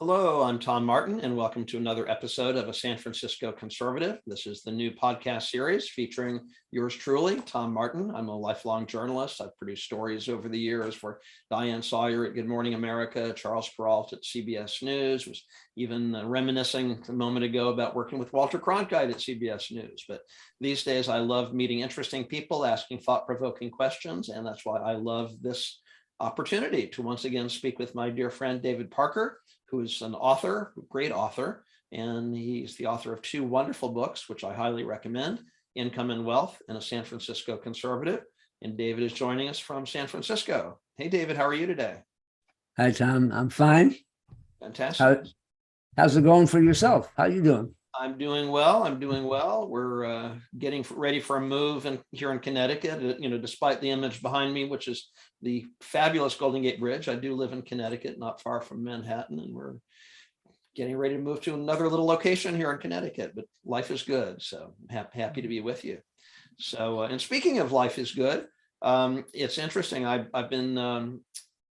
Hello, I'm Tom Martin, and welcome to another episode of A San Francisco Conservative. This is the new podcast series featuring yours truly, Tom Martin. I'm a lifelong journalist. I've produced stories over the years for Diane Sawyer at Good Morning America, Charles Perrault at CBS News, was even reminiscing a moment ago about working with Walter Cronkite at CBS News. But these days, I love meeting interesting people, asking thought-provoking questions, and that's why I love this opportunity to once again speak with my dear friend David Parker, who is an author, great author, and he's the author of two wonderful books, which I highly recommend, Income and Wealth and A San Francisco Conservative. And David is joining us from San Francisco. Hey, David, how are you today? Hi, Tom. I'm fine. Fantastic. How's it going for yourself? How are you doing? I'm doing well. We're getting ready for a move here in Connecticut, despite the image behind me, which is the fabulous Golden Gate Bridge. I do live in Connecticut, not far from Manhattan, and we're getting ready to move to another little location here in Connecticut, but life is good. So I'm happy to be with you. So, and speaking of life is good, it's interesting. I've been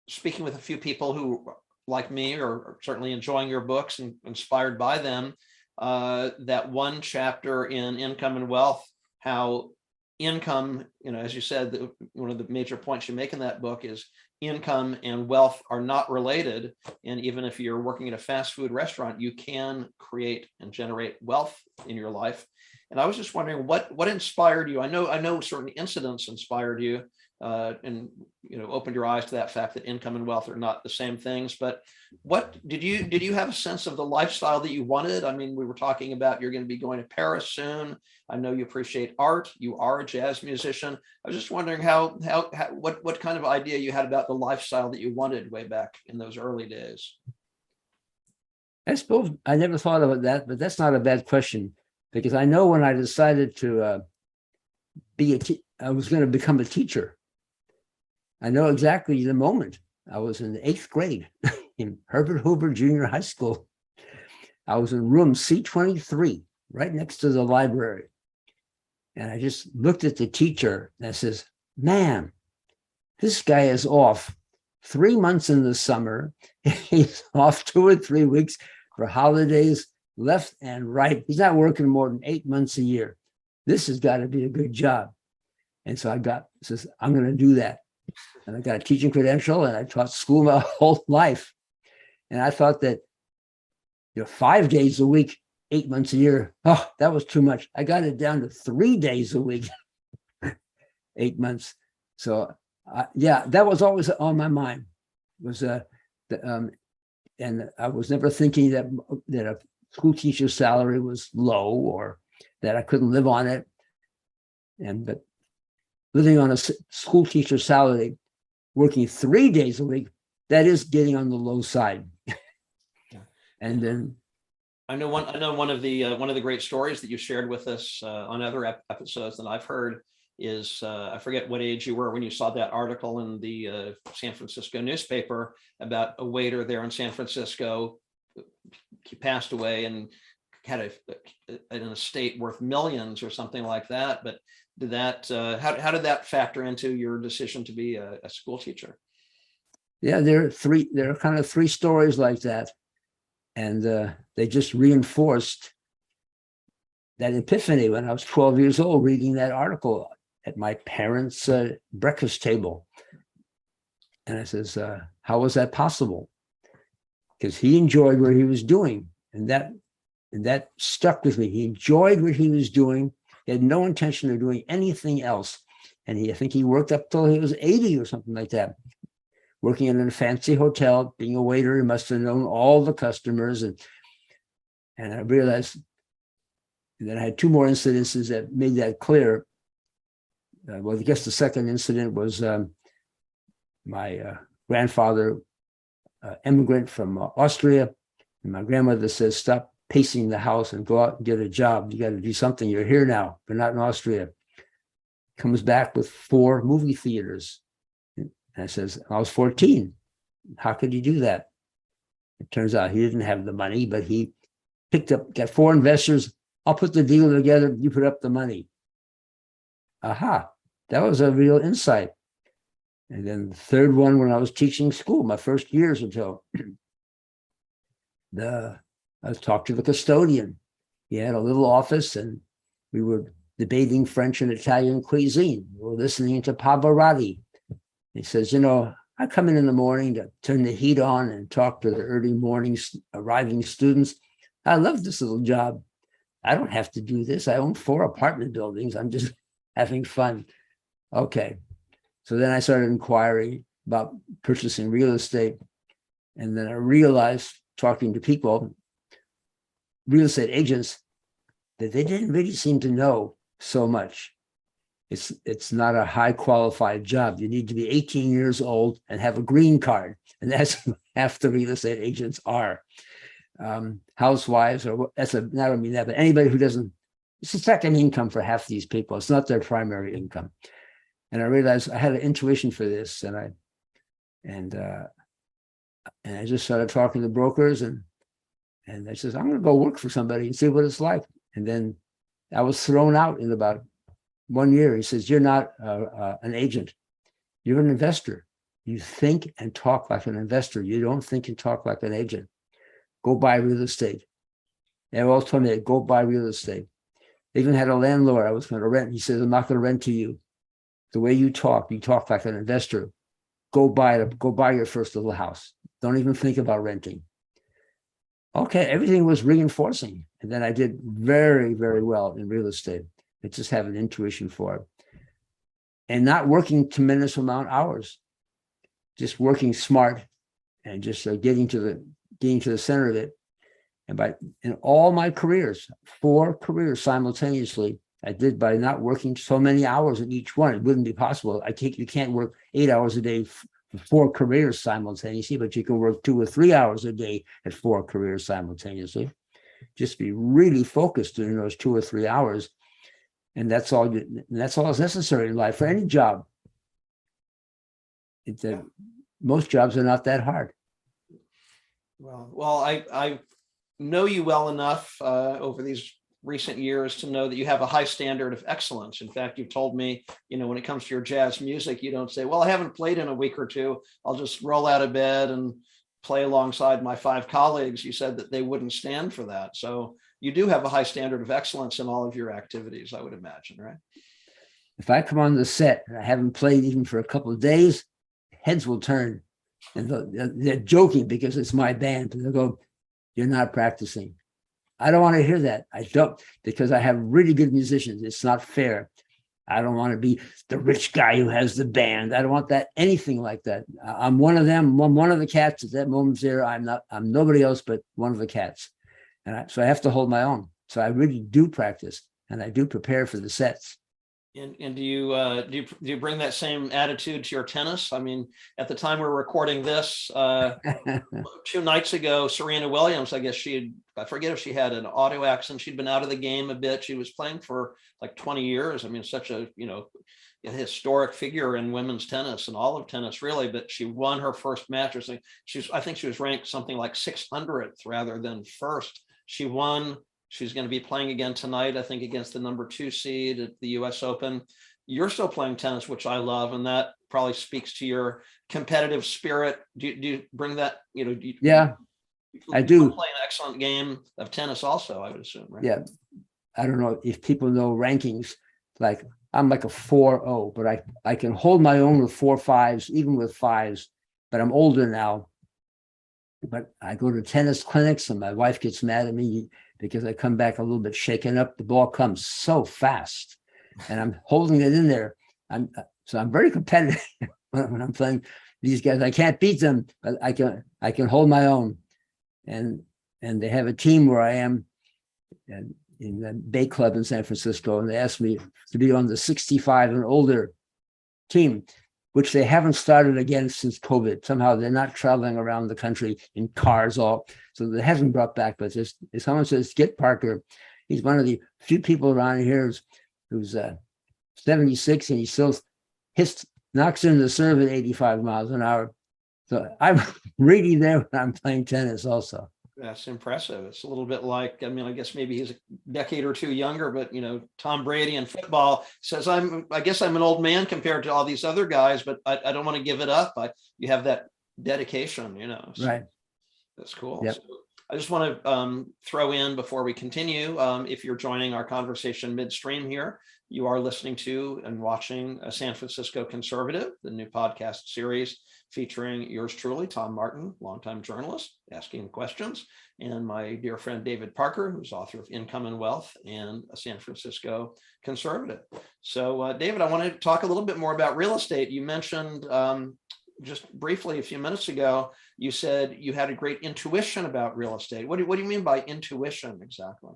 speaking with a few people who, like me, are certainly enjoying your books and inspired by them. That one chapter in Income and Wealth, how income, as you said, one of the major points you make in that book is income and wealth are not related. And even if you're working at a fast food restaurant, you can create and generate wealth in your life. And I was just wondering what inspired you. I know certain incidents inspired you and opened your eyes to that fact that income and wealth are not the same things. But what did you have a sense of the lifestyle that you wanted? I mean, we were talking about you're going to be going to Paris soon. I know you appreciate art. You are a jazz musician. I was just wondering what kind of idea you had about the lifestyle that you wanted way back in those early days. I suppose I never thought about that, but that's not a bad question, because I know when I decided to I was going to become a teacher. I know exactly the moment. I was in the 8th grade in Herbert Hoover Junior High School. I was in room C23, right next to the library. And I just looked at the teacher and I says, "Man, this guy is off 3 months in the summer. He's off 2 or 3 weeks for holidays, left and right. He's not working more than 8 months a year. This has got to be a good job." And so says, "I'm going to do that." And I got a teaching credential, and I taught school my whole life. And I thought that 5 days a week, 8 months a year, that was too much. I got it down to 3 days a week, 8 months. So that was always on my mind. And I was never thinking that a school teacher's salary was low or that I couldn't live on it. But living on a school teacher's salary, working 3 days a week, that is getting on the low side. And then I know one of the great stories that you shared with us on other episodes that I've heard is I forget what age you were when you saw that article in the San Francisco newspaper about a waiter there in San Francisco. He passed away and had an estate worth millions or something like that. But how did that factor into your decision to be a school teacher? Yeah, there are kind of 3 stories like that. And they just reinforced that epiphany when I was 12 years old, reading that article at my parents' breakfast table. And I says, how was that possible? Because he enjoyed what he was doing. And that stuck with me. He enjoyed what he was doing. He had no intention of doing anything else. And I think he worked up till he was 80 or something like that. Working in a fancy hotel, being a waiter, he must have known all the customers. And I realized that I had 2 more incidences that made that clear. Well, I guess the second incident was my grandfather, immigrant from Austria. And my grandmother says, "Stop pacing the house and go out and get a job. You got to do something. You're here now. You're not in Austria." Comes back with 4 movie theaters. And I says, "I was 14. How could you do that?" It turns out he didn't have the money, but he got 4 investors. "I'll put the deal together. You put up the money." Aha, that was a real insight. And then the third one, when I was teaching school, my first years until I talked to the custodian. He had a little office, and we were debating French and Italian cuisine. We were listening to Pavarotti. He says, I come in the morning to turn the heat on and talk to the early morning arriving students. I love this little job. I don't have to do this. I own 4 apartment buildings. I'm just having fun. Okay. So then I started inquiring about purchasing real estate. And then I realized, talking to people, real estate agents, that they didn't really seem to know so much. It's not a high qualified job. You need to be 18 years old and have a green card. And that's half the real estate agents are. Housewives, or I don't mean that, but anybody who doesn't, it's a second income for half these people. It's not their primary income. And I realized I had an intuition for this, and I just started talking to brokers, and I says, I'm going to go work for somebody and see what it's like. And then I was thrown out in about 1 year. He says, you're not an agent. You're an investor. You think and talk like an investor. You don't think and talk like an agent. Go buy real estate. They all told me, go buy real estate. They even had a landlord I was going to rent. He says, I'm not going to rent to you. The way you talk like an investor. Go buy your first little house. Don't even think about renting. Okay, everything was reinforcing. And then I did very, very well in real estate. I just have an intuition for it. And not working tremendous amount of hours, just working smart and just getting to the center of it. And in all my careers, 4 careers simultaneously, I did by not working so many hours in each one. It wouldn't be possible. You can't work 8 hours a day for 4 careers simultaneously, but you can work 2 or 3 hours a day at 4 careers simultaneously. Just be really focused during those 2 or 3 hours. And that's all that's necessary in life for any job. Most jobs are not that hard. Well, I know you well enough over these recent years to know that you have a high standard of excellence. In fact, you've told me, when it comes to your jazz music, you don't say, well, I haven't played in a week or 2. I'll just roll out of bed and play alongside my 5 colleagues. You said that they wouldn't stand for that. So you do have a high standard of excellence in all of your activities, I would imagine, right? If I come on the set and I haven't played even for a couple of days, heads will turn. And they're joking because it's my band. And they'll go, you're not practicing. I don't want to hear that. I don't, because I have really good musicians. It's not fair. I don't want to be the rich guy who has the band. I don't want that, anything like that. I'm one of them. I'm one of the cats at that moment there. I'm nobody else but one of the cats. So I have to hold my own. So I really do practice, and I do prepare for the sets. And do you bring that same attitude to your tennis? I mean, at the time we're recording this, 2 nights ago, Serena Williams, I forget if she had an auto accident. She'd been out of the game a bit. She was playing for like 20 years. I mean, such a historic figure in women's tennis and all of tennis, really. But she won her first match. I think she was ranked something like 600th rather than first. She won. She's going to be playing again tonight, I think, against the number 2 seed at the US Open. You're still playing tennis, which I love, and that probably speaks to your competitive spirit. Do you bring that? Yeah, I do. Play an excellent game of tennis also, I would assume, right? Yeah, I don't know if people know rankings. Like I'm like a 4-0, but I can hold my own with 4-5s, even with 5s. But I'm older now. But I go to tennis clinics, and my wife gets mad at me because I come back a little bit shaken up. The ball comes so fast, and I'm holding it in there. I'm very competitive when I'm playing these guys. I can't beat them, but I can hold my own. And they have a team where I am in the Bay Club in San Francisco, and they asked me to be on the 65 and older team, which they haven't started again since COVID. Somehow they're not traveling around the country in cars so they haven't brought back. But just if someone says, get Parker, he's one of the few people around here who's 76 and he still knocks in the serve at 85 miles an hour. So I'm really there when I'm playing tennis also. That's impressive. It's a little bit like, I guess maybe he's a decade or 2 younger, but Tom Brady in football says, I guess I'm an old man compared to all these other guys, but I don't want to give it up. You have that dedication, So right. That's cool. Yep. So I just want to throw in before we continue, if you're joining our conversation midstream here, you are listening to and watching a San Francisco Conservative, the new podcast series featuring yours truly, Tom Martin, longtime journalist, asking questions, and my dear friend David Parker, who's author of Income and Wealth and a San Francisco Conservative. So, David, I want to talk a little bit more about real estate. You mentioned just briefly a few minutes ago, you said you had a great intuition about real estate. What do you mean by intuition exactly?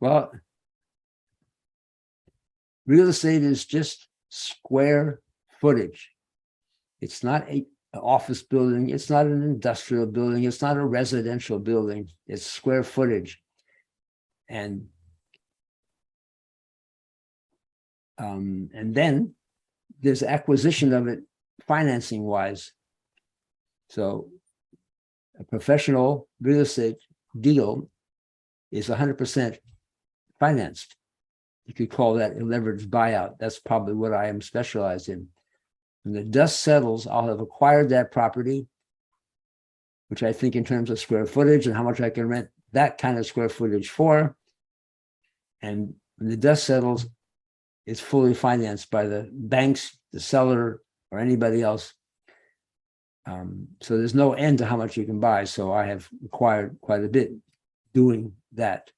Well, real estate is just square footage. It's not an office building. It's not an industrial building. It's not a residential building. It's square footage. And then there's acquisition of it financing wise. So a professional real estate deal is 100% financed. You could call that a leveraged buyout. That's probably what I am specialized in. When the dust settles, I'll have acquired that property, which I think in terms of square footage and how much I can rent that kind of square footage for. And when the dust settles, it's fully financed by the banks, the seller, or anybody else. So there's no end to how much you can buy. So I have acquired quite a bit doing that.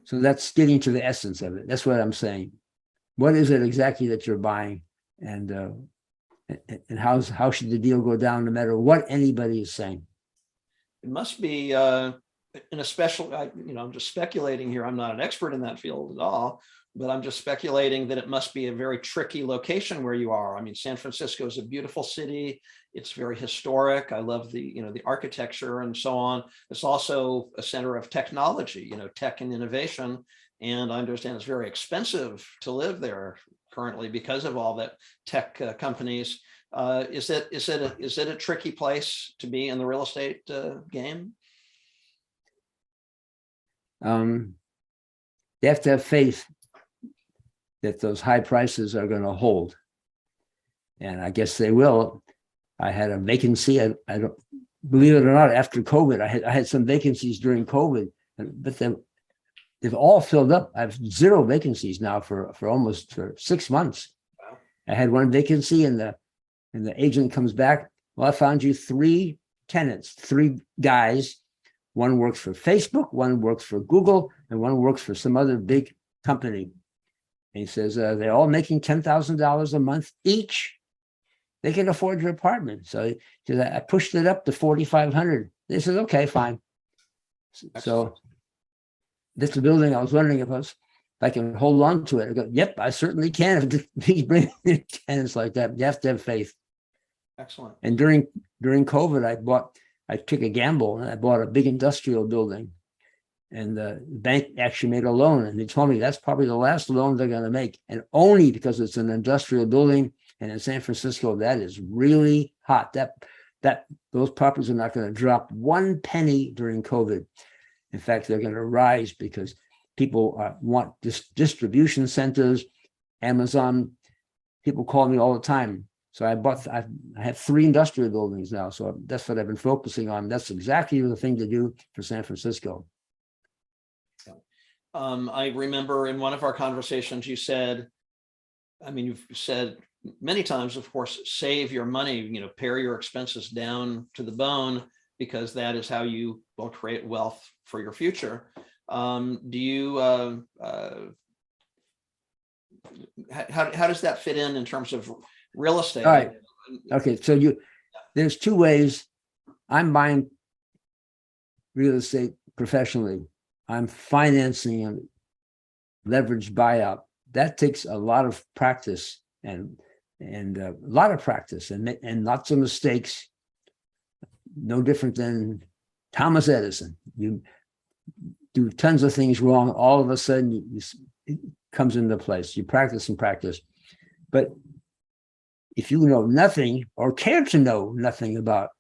So that's getting to the essence of it. That's what I'm saying. What is it exactly that you're buying, and how should the deal go down, no matter what anybody is saying? It must be in a special. I'm just speculating here. I'm not an expert in that field at all, but I'm just speculating that it must be a very tricky location where you are. I mean, San Francisco is a beautiful city. It's very historic. I love the architecture and so on. It's also a center of technology, tech and innovation. And I understand it's very expensive to live there currently because of all that tech companies. Is it a tricky place to be in the real estate game? You have to have faith that those high prices are going to hold, and I guess they will. I had a vacancy. I don't believe it or not. After COVID, I had some vacancies during COVID, but they've all filled up. I have 0 vacancies now for almost 6 months. Wow. I had 1 vacancy, and the agent comes back. Well, I found you 3 tenants, 3 guys. One works for Facebook, one works for Google, and one works for some other big company. And he says they're all making $10,000 a month each. They can afford your apartment. So he said, I pushed it up to $4,500. They said, okay, fine. Excellent. So this is a building I was wondering if I can hold on to it. I go, yep, I certainly can. If he's bringing tenants like that, you have to have faith. Excellent. And during COVID, I took a gamble and I bought a big industrial building. And the bank actually made a loan, and they told me that's probably the last loan they're going to make, and only because it's an industrial building. And in San Francisco, that is really hot. That those properties are not going to drop 1 penny during COVID. In fact, they're going to rise because people want distribution centers, Amazon. People call me all the time. So I have 3 industrial buildings now. So that's what I've been focusing on. That's exactly the thing to do for San Francisco. I remember in one of our conversations, you've said many times, of course, save your money, pare your expenses down to the bone, because that is how you will create wealth for your future. How does that fit in terms of real estate? All right. Okay. So there's 2 ways I'm buying real estate professionally. I'm financing a leveraged buyout. That takes a lot of practice and a lot of practice and lots of mistakes. No different than Thomas Edison. You do tons of things wrong. All of a sudden, it comes into place. You practice and practice. But if you know nothing or care to know nothing about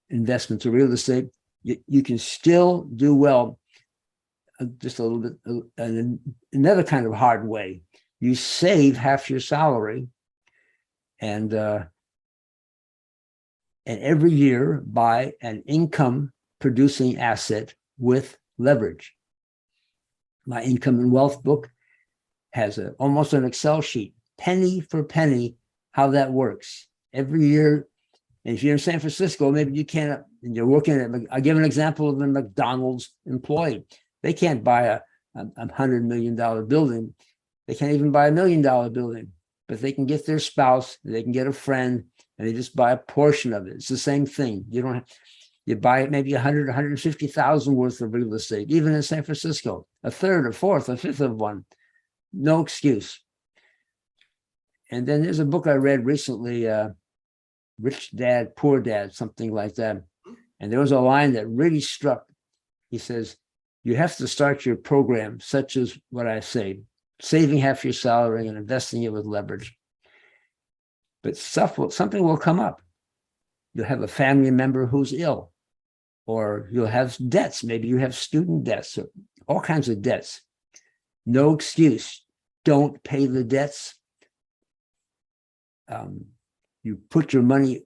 investments or real estate, you can still do well. Just a little bit, another kind of hard way. You save half your salary, and and every year buy an income producing asset with leverage. My Income and Wealth book has almost an Excel sheet, penny for penny, how that works every year. And if you're in San Francisco, maybe you can't, and you're working at, I give an example of a McDonald's employee. They can't buy a $100 million building. They can't even buy $1 million building, but they can get their spouse, they can get a friend, and they just buy a portion of it. It's the same thing. You don't have, you buy maybe 100, 150,000 worth of real estate, even in San Francisco, a third, a fourth, a fifth of one. No excuse. And then there's a book I read recently, Rich Dad, Poor Dad, something like that. And there was a line that really struck. He says, you have to start your program, such as what I say, saving half your salary and investing it with leverage. But something will come up. You'll have a family member who's ill, or you'll have debts. Maybe you have student debts, or all kinds of debts. No excuse. Don't pay the debts. You put your money,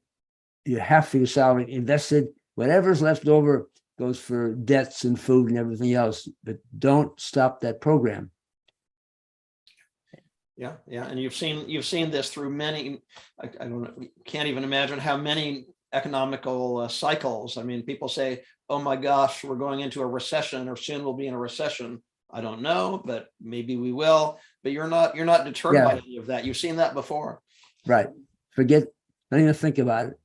you half of your salary invested. Whatever's left over goes for debts and food and everything else. But don't stop that program. Yeah, yeah, and you've seen this through many. I don't know, can't even imagine how many economical cycles. I mean, people say, "Oh my gosh, we're going into a recession, or soon we'll be in a recession." I don't know, but maybe we will. But you're not deterred by any of that. You've seen that before, right? Forget. Don't even think about it.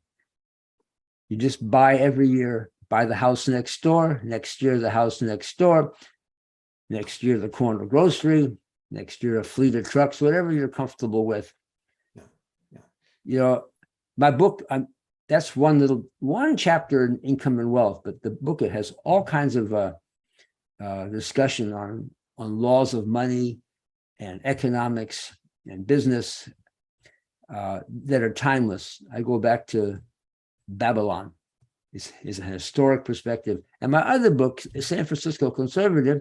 You just buy every year. Buy the house next door. Next year, the house next door. Next year, the corner grocery. Next year, a fleet of trucks, whatever you're comfortable with. Yeah. Yeah. You know, my book, that's one chapter in Income and Wealth, but the book, it has all kinds of discussion on laws of money and economics and business that are timeless. I go back to Babylon. Is a historic perspective. And my other book, San Francisco Conservative,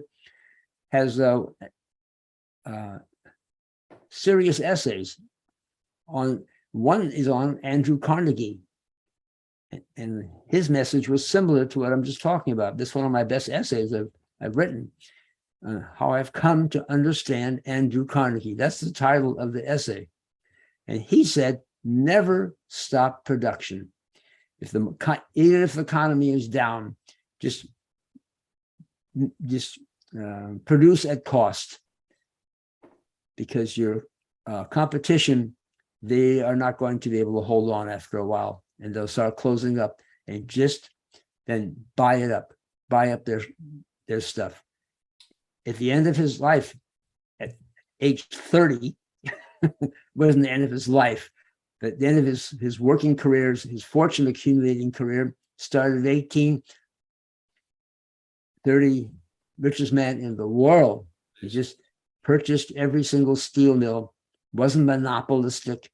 has serious essays on. One is on Andrew Carnegie, and his message was similar to what I'm just talking about. This is one of my best essays I've written, how I've come to understand Andrew Carnegie. That's the title of the essay. And he said, never stop production. Even if the economy is down, just produce at cost, because your competition, they are not going to be able to hold on after a while, and they'll start closing up, and just then buy up their stuff. At the end of his life, at age 30, wasn't the end of his life, but at the end of his working careers, his fortune accumulating career started at 18, 30, richest man in the world. He just purchased every single steel mill, wasn't monopolistic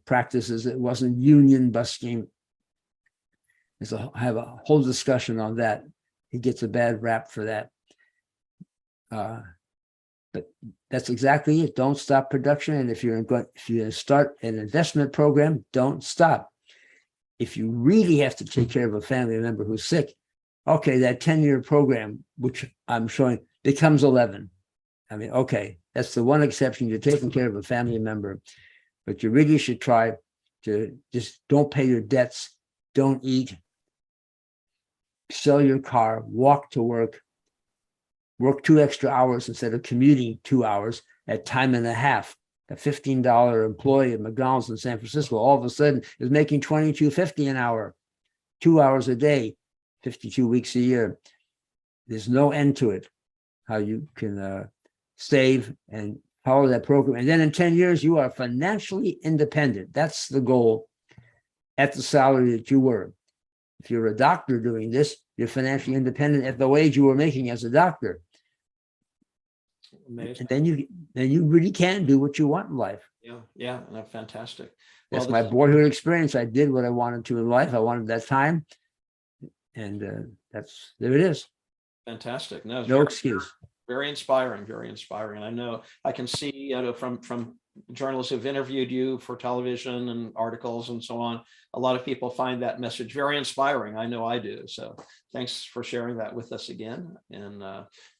practices, it wasn't union busting. I have a whole discussion on that. He gets a bad rap for that. But that's exactly it. Don't stop production. And if you're going to start an investment program, don't stop. If you really have to take care of a family member who's sick, okay, that 10-year program, which I'm showing, becomes 11. I mean, okay, that's the one exception. You're taking care of a family member, but you really should try to just don't pay your debts, don't eat, sell your car, walk to work 2 extra hours instead of commuting 2 hours at time and a half. A $15 employee at McDonald's in San Francisco all of a sudden is making $22.50 an hour, 2 hours a day, 52 weeks a year. There's no end to it, how you can save and follow that program. And then in 10 years, you are financially independent. That's the goal at the salary that you were. If you're a doctor doing this, you're financially independent at the wage you were making as a doctor. Amazing. And then you really can do what you want in life. Yeah, no, fantastic. That's Well, my boyhood experience. I did what I wanted to in life. I wanted that time, and there it is. Fantastic. No excuse. Very inspiring. Very inspiring. I know I can see, from journalists who've interviewed you for television and articles and so on, a lot of people find that message very inspiring. I know I do. So thanks for sharing that with us again, and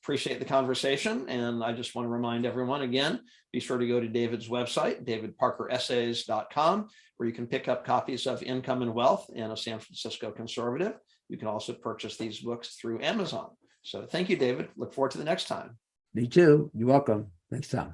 appreciate the conversation. And I just want to remind everyone again, be sure to go to David's website, davidparkeressays.com, where you can pick up copies of Income and Wealth and a San Francisco Conservative. You can also purchase these books through Amazon. So thank you, David. Look forward to the next time. Me too. You're welcome. Next time.